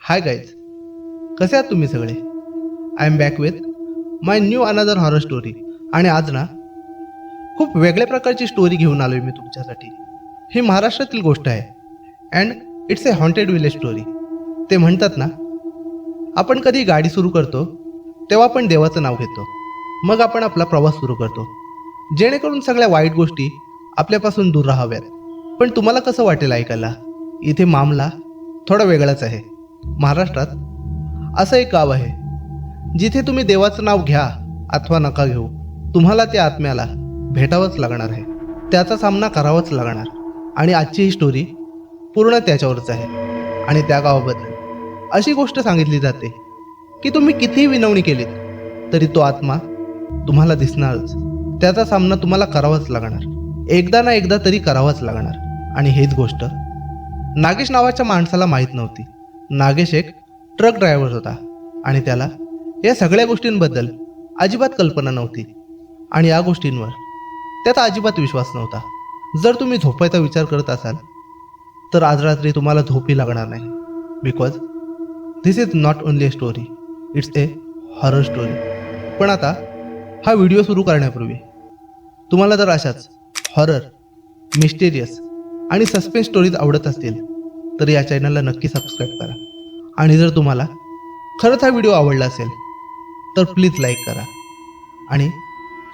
Hi guys, कसे आहात तुम्ही सगळे? I am back with my new another horror story. आणि आज ना खूप वेगळ्या प्रकारची स्टोरी घेऊन आलोय मी तुमच्यासाठी. ही महाराष्ट्रातील गोष्ट आहे and it's a haunted village story. ते म्हणतात ना, आपण कधी गाडी सुरू करतो तेव्हा आपण देवाचं नाव घेतो, मग आपण आपला प्रवास सुरू करतो, जेणेकरून सगळ्या वाईट गोष्टी आपल्यापासून दूर राहाव्यात. पण तुम्हाला कसं वाटेल ऐकायला? इथे मामला थोडा वेगळाच आहे. महाराष्ट्रात असं एक गाव आहे जिथे तुम्ही देवाचं नाव घ्या अथवा नका घेऊ, तुम्हाला त्या आत्म्याला भेटावंच लागणार आहे, त्याचा सामना करावाच लागणार. आणि आजची ही स्टोरी पूर्ण त्याच्यावरच आहे. आणि त्या गावाबद्दल अशी गोष्ट सांगितली जाते की तुम्ही कितीही विनवणी केलीत तरी तो आत्मा तुम्हाला दिसणारच, त्याचा सामना तुम्हाला करावाच लागणार, एकदा ना एकदा तरी करावाच लागणार. आणि हेच गोष्ट नागेश नावाच्या माणसाला माहीत नव्हती. नागेश एक ट्रक ड्रायव्हर होता आणि त्याला या सगळ्या गोष्टींबद्दल अजिबात कल्पना नव्हती आणि या गोष्टींवर त्याचा अजिबात विश्वास नव्हता. जर तुम्ही झोपायचा विचार करत असाल तर आज रात्री तुम्हाला झोपही लागणार नाही, because this is not only a story, it's a horror story. पण आता हा व्हिडिओ सुरू करण्यापूर्वी तुम्हाला जर अशाच हॉरर, मिस्टेरियस आणि सस्पेन्स स्टोरीज आवडत असतील तर या चॅनलला नक्की सबस्क्राईब करा. आणि जर तुम्हाला खरंच हा व्हिडिओ आवडला असेल तर प्लीज लाईक करा आणि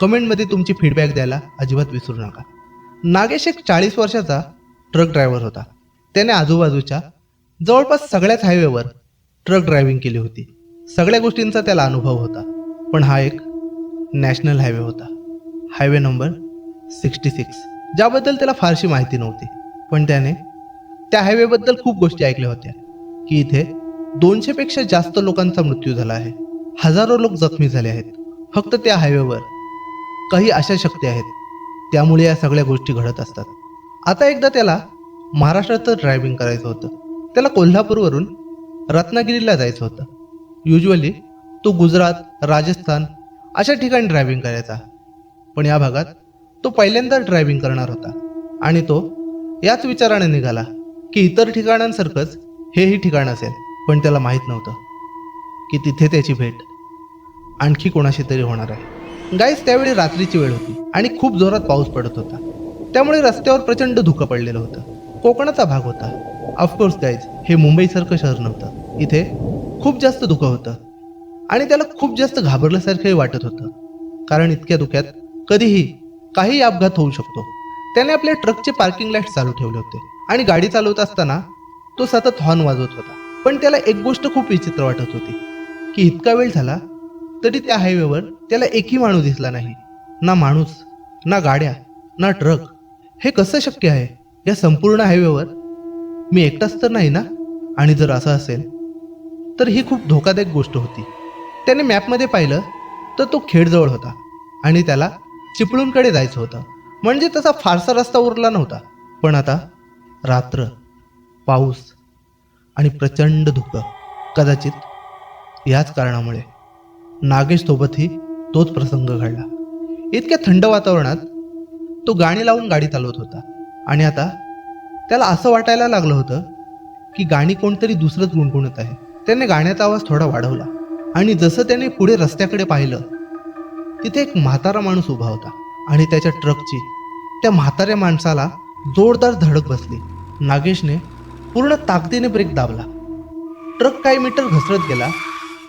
कमेंटमध्ये तुमची फीडबॅक द्यायला अजिबात विसरू नका. नागेश एक 40 वर्षाचा ट्रक ड्रायव्हर होता. त्याने आजूबाजूच्या जवळपास सगळ्याच हायवेवर ट्रक ड्रायव्हिंग केली होती. सगळ्या गोष्टींचा त्याला अनुभव होता. पण हा एक नॅशनल हायवे होता, हायवे नंबर 66, ज्याबद्दल त्याला फारशी माहिती नव्हती. पण त्याने त्या हायवेबद्दल खूप गोष्टी ऐकल्या होत्या की इथे 200 पेक्षा जास्त लोकांचा मृत्यू झाला आहे, हजारो लोक जखमी झाले आहेत फक्त त्या हायवेवर. काही अशा शक्ती आहेत त्यामुळे या सगळ्या गोष्टी घडत असतात. आता एकदा त्याला महाराष्ट्रात ड्रायव्हिंग करायचं होतं. त्याला कोल्हापूरवरून रत्नागिरीला जायचं होतं. युजली तो गुजरात, राजस्थान अशा ठिकाणी ड्रायव्हिंग करायचा. पण या भागात तो पहिल्यांदा ड्रायव्हिंग करणार होता आणि तो याच विचाराने निघाला की इतर ठिकाणांसारखंच हेही ठिकाण असेल. पण त्याला माहीत नव्हतं की तिथे त्याची भेट आणखी कोणाशी तरी होणार आहे. गाईस, त्यावेळी रात्रीची वेळ होती आणि खूप जोरात पाऊस पडत होता, त्यामुळे रस्त्यावर प्रचंड धुकं पडलेलं होतं. कोकणाचा भाग होता. ऑफकोर्स गाईज, हे मुंबईसारखं शहर नव्हतं. इथे खूप जास्त धुकं होतं आणि त्याला खूप जास्त घाबरल्यासारखंही वाटत होतं, कारण इतक्या धुक्यात कधीही काही अपघात होऊ शकतो. त्याने आपल्या ट्रकचे पार्किंग लाईट चालू ठेवले होते आणि गाडी चालवत असताना तो सतत हॉर्न वाजवत होता. पण त्याला एक गोष्ट खूप विचित्र वाटत होती की इतका वेळ झाला तरी त्या हायवेवर त्याला एकही माणूस दिसला नाही. ना माणूस, ना गाड्या, ना ट्रक. हे कसं शक्य आहे? या संपूर्ण हायवेवर मी एकटाच तर नाही ना? आणि जर असं असेल तर ही खूप धोकादायक गोष्ट होती. त्याने मॅपमध्ये पाहिलं तर तो खेडजवळ होता आणि त्याला चिपळूणकडे जायचं होतं, म्हणजे तसा फारसा रस्ता उरला नव्हता. पण आता रात्र, पाऊस आणि प्रचंड धुकं. कदाचित याच कारणामुळे नागेशसोबतही तोच प्रसंग घडला. इतक्या थंड वातावरणात तो गाणी लावून गाडी चालवत होता आणि आता त्याला असं वाटायला लागलं होतं की गाणी कोणतरी दुसरंच गुणगुणत आहे. त्याने गाण्याचा आवाज थोडा वाढवला आणि जसं त्याने पुढे रस्त्याकडे पाहिलं तिथे एक म्हातारा माणूस उभा होता आणि त्याच्या ट्रकची त्या म्हाताऱ्या माणसाला जोरदार धडक बसली. नागेशने पूर्ण ताकदीने ब्रेक दाबला. ट्रक काही मीटर घसरत गेला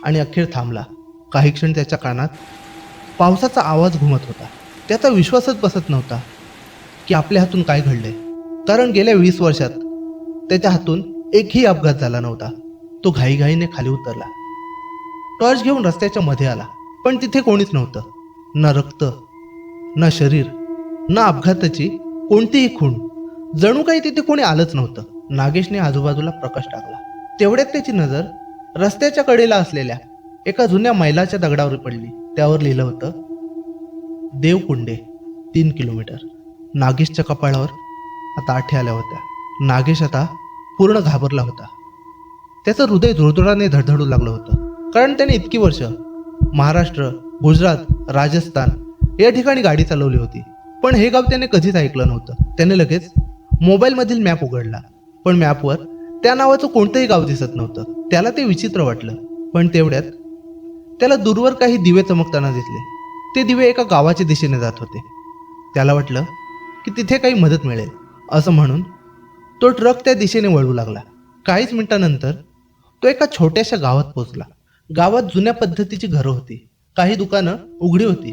आणि अखेर थांबला. काही क्षण त्याच्या कानात पावसाचा आवाज घुमत होता. त्याचा विश्वासच बसत नव्हता की आपल्या हातून काय घडलंय, कारण गेल्या 20 वर्षात त्याच्या हातून एकही अपघात झाला नव्हता. तो घाईघाईने खाली उतरला, टॉर्च घेऊन रस्त्याच्या मध्ये आला. पण तिथे कोणीच नव्हतं, ना रक्त, ना शरीर, ना अपघाताची कोणतीही खूण. जणू काही तिथे कोणी आलंच नव्हतं. नागेशने आजूबाजूला प्रकाश टाकला. तेवढ्यात त्याची नजर रस्त्याच्या कडेला असलेल्या एका जुन्या मैलाच्या दगडावर पडली. त्यावर लिहिलं होतं, देवकुंडे 3 किलोमीटर. नागेशच्या कपाळावर आता आठे आल्या होत्या. नागेश आता पूर्ण घाबरला होता. त्याचं हृदय जोरजोराने धडधडू लागलं होतं, कारण त्याने इतकी वर्ष महाराष्ट्र, गुजरात, राजस्थान या ठिकाणी गाडी चालवली होती. पण हे गाव त्याने कधीच ऐकलं नव्हतं. त्याने लगेच मोबाईलमधील मॅप उघडला, पण मॅपवर त्या नावाचं कोणतंही गाव दिसत नव्हतं. त्याला ते विचित्र वाटलं. पण तेवढ्यात त्याला दूरवर काही दिवे चमकताना दिसले. ते दिवे एका गावाच्या दिशेने जात होते. त्याला वाटलं की तिथे काही मदत मिळेल. असं म्हणून तो ट्रक त्या दिशेने वळू लागला. काहीच मिनिटांनंतर तो एका छोट्याशा गावात पोहोचला. गावात जुन्या पद्धतीची घरं होती. काही दुकानं उघडी होती.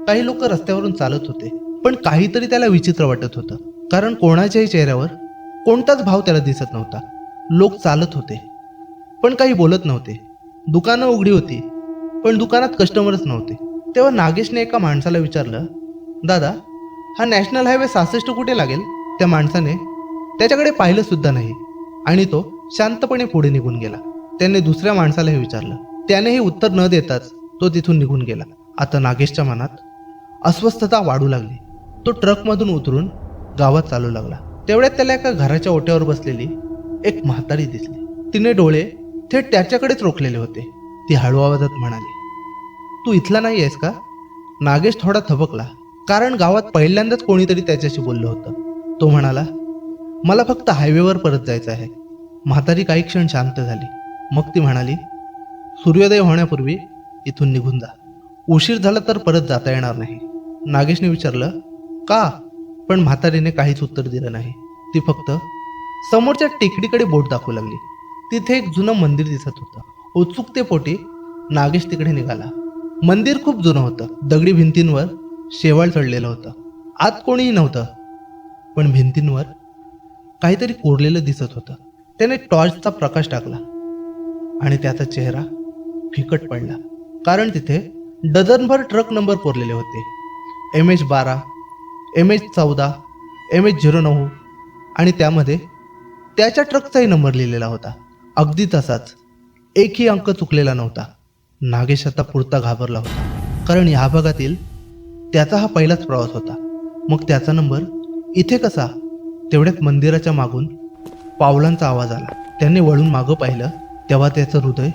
काही लोक रस्त्यावरून चालत होते. पण काहीतरी त्याला विचित्र वाटत होतं. कारण कोणाच्याही चेहऱ्यावर कोणताच भाव त्याला दिसत नव्हता. लोक चालत होते पण काही बोलत नव्हते. दुकानं उघडी होती पण दुकानात कस्टमरच नव्हते. तेव्हा नागेशने एका माणसाला विचारलं, दादा, हा नॅशनल हायवे 66 कुठे लागेल? त्या माणसाने त्याच्याकडे पाहिलं सुद्धा नाही आणि तो शांतपणे पुढे निघून गेला. त्याने दुसऱ्या माणसालाही विचारलं. त्यानेही उत्तर न देताच तो तिथून निघून गेला. आता नागेशच्या मनात अस्वस्थता वाढू लागली. तो ट्रकमधून उतरून गावात चालू लागला. तेवढ्यात त्याला एका घराच्या ओट्यावर बसलेली एक म्हातारी दिसली. तिने डोळे थेट त्याच्याकडेच रोखलेले होते. ती हळू आवाजात म्हणाली, तू इथला नाही आहेस का? नागेश थोडा थबकला, कारण गावात पहिल्यांदाच कोणीतरी त्याच्याशी बोललं होतं. तो म्हणाला, मला फक्त हायवेवर परत जायचं आहे. म्हातारी काही क्षण शांत झाली. मग ती म्हणाली, सूर्योदय होण्यापूर्वी इथून निघून जा. उशीर झाला तर परत जाता येणार नाही. नागेशने विचारलं, का? पण म्हातारीने काहीच उत्तर दिलं नाही. ती फक्त समोरच्या टेकडीकडे बोट दाखवू लागली. तिथे एक जुनं मंदिर दिसत होतं. उत्सुकतेपोटी नागेश तिकडे निघाला. मंदिर खूप जुनं होतं. दगडी भिंतींवर शेवाळ चढलेलं होतं. आत कोणीही नव्हतं, पण भिंतींवर काहीतरी कोरलेलं दिसत होतं. त्याने टॉर्चचा प्रकाश टाकला आणि त्याचा चेहरा फिकट पडला, कारण तिथे डझनभर ट्रक नंबर कोरलेले होते. MH12, MH14, MH09 आणि त्यामध्ये त्याच्या ट्रकचाही नंबर लिहिलेला होता. अगदी तसाच. एकही अंक चुकलेला नव्हता. नागेश आता पुरता घाबरला होता, कारण या भागातील त्याचा हा पहिलाच प्रवास होता. मग त्याचा नंबर इथे कसा? तेवढ्यात मंदिराच्या मागून पावलांचा आवाज आला. त्याने वळून मागं पाहिलं तेव्हा त्याचं हृदय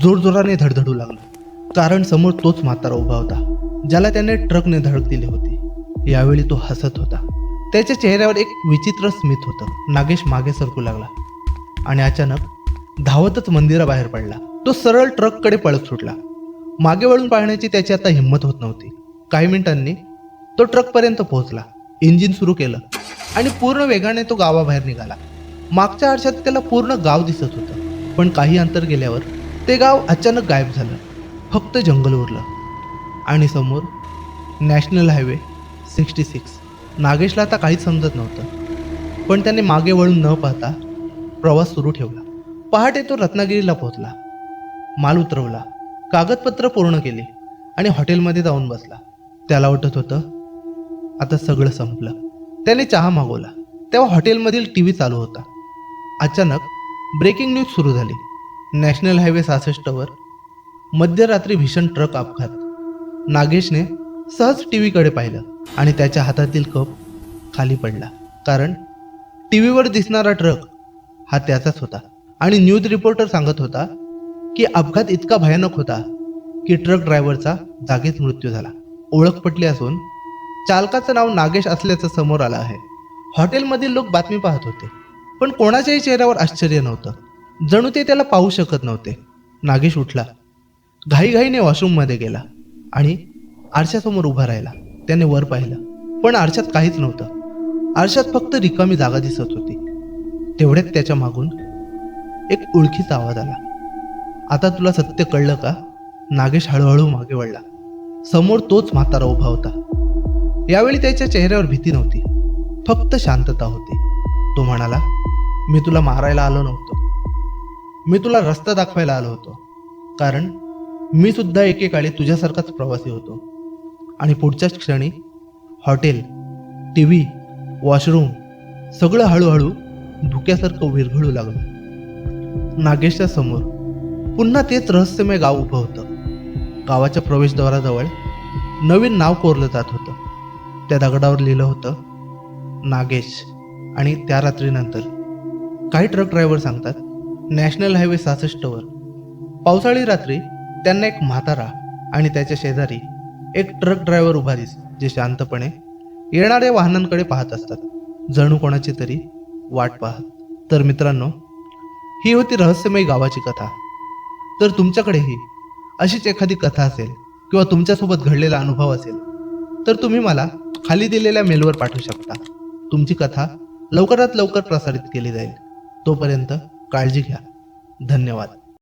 जोरजोराने धडधडू लागलं, कारण समोर तोच म्हातारा उभा होता ज्याला त्याने ट्रकने धडक दिली होती. यावेळी तो हसत होता. त्याच्या चेहऱ्यावर एक विचित्र स्मित होतं. नागेश मागे सरकू लागला आणि अचानक धावतच मंदिराबाहेर पडला. तो सरळ ट्रककडे पळत सुटला. मागे वळून पाहण्याची त्याची आता हिंमत होत नव्हती. काही मिनिटांनी तो ट्रकपर्यंत पोहोचला. इंजिन सुरू केलं आणि पूर्ण वेगाने तो गावाबाहेर निघाला. मागच्या आरशात त्याला पूर्ण गाव दिसत होतं, पण काही अंतर गेल्यावर ते गाव अचानक गायब झालं. फक्त जंगल उरलं आणि समोर नॅशनल हायवे 66. नागेशला आता काहीच समजत नव्हतं, पण त्याने मागे वळून न पाहता प्रवास सुरू ठेवला. पहाटे तो रत्नागिरीला पोहोचला. माल उतरवला, कागदपत्र पूर्ण केली आणि हॉटेलमध्ये जाऊन बसला. त्याला वाटत होतं आता सगळं संपलं. त्याने चहा मागवला तेव्हा हॉटेलमधील TV चालू होता. अचानक ब्रेकिंग न्यूज सुरू झाली. नॅशनल हायवे 66 वर मध्यरात्री भीषण ट्रक अपघात. नागेशने सहज टीव्हीकडे पाहिलं आणि त्याच्या हातातील कप खाली पडला, कारण टीव्हीवर दिसणारा ट्रक हा त्याचाच होता. आणि न्यूज रिपोर्टर सांगत होता की अपघात इतका भयानक होता की ट्रक ड्रायव्हरचा जागीच मृत्यू झाला. ओळख पटली असून चालकाचं नाव नागेश असल्याचं समोर आलं आहे. हॉटेलमधील लोक बातमी पाहत होते, पण कोणाच्याही चेहऱ्यावर आश्चर्य नव्हतं. जणू ते त्याला पाहू शकत नव्हते. नागेश उठला, घाईघाईने वॉशरूममध्ये गेला आणि आरशासमोर उभा राहिला. त्याने वर पाहिलं, पण आरशात काहीच नव्हतं. आरशात फक्त रिकामी जागा दिसत होती. तेवढ्यात त्याच्या मागून एक ओळखीचा आवाज आला. आता तुला सत्य कळलं का? नागेश हळूहळू मागे वळला. समोर तोच म्हातारा उभा होता. यावेळी त्याच्या चेहऱ्यावर भीती नव्हती, फक्त शांतता होती. तो म्हणाला, मी तुला मारायला आलो नव्हतो. मी तुला रस्ता दाखवायला आलो होतो, कारण मी सुद्धा एकेकाळी तुझ्यासारखाच प्रवासी होतो. आणि पुढच्याच क्षणी हॉटेल, TV, वॉशरूम सगळं हळूहळू धुक्यासारखं विरघळू लागलं. नागेशच्या समोर पुन्हा तेच रहस्यमय गाव उभं होतं. गावाच्या प्रवेशद्वाराजवळ नवीन नाव कोरलं जात होतं. त्या दगडावर लिहिलं होतं, नागेश. आणि त्या रात्रीनंतर काही ट्रक ड्रायव्हर सांगतात, नॅशनल हायवे 66 वर पावसाळी रात्री त्यांना एक म्हातारा आणि त्याच्या शेजारी एक ट्रक ड्रायव्हर उभा जे शांतपणे येणाऱ्या वाहनांकडे पाहत असतात, जणू कोणाची तरी वाट पाहत. तर मित्रांनो, ही होती रहस्यमयी गावाची कथा. तर तुमच्याकडेही अशीच एखादी कथा असेल किंवा तुमच्यासोबत घडलेला अनुभव असेल तर तुम्ही मला खाली दिलेल्या मेलवर पाठवू शकता. तुमची कथा लवकरात लवकर प्रसारित केली जाईल. तोपर्यंत काळजी घ्या. धन्यवाद.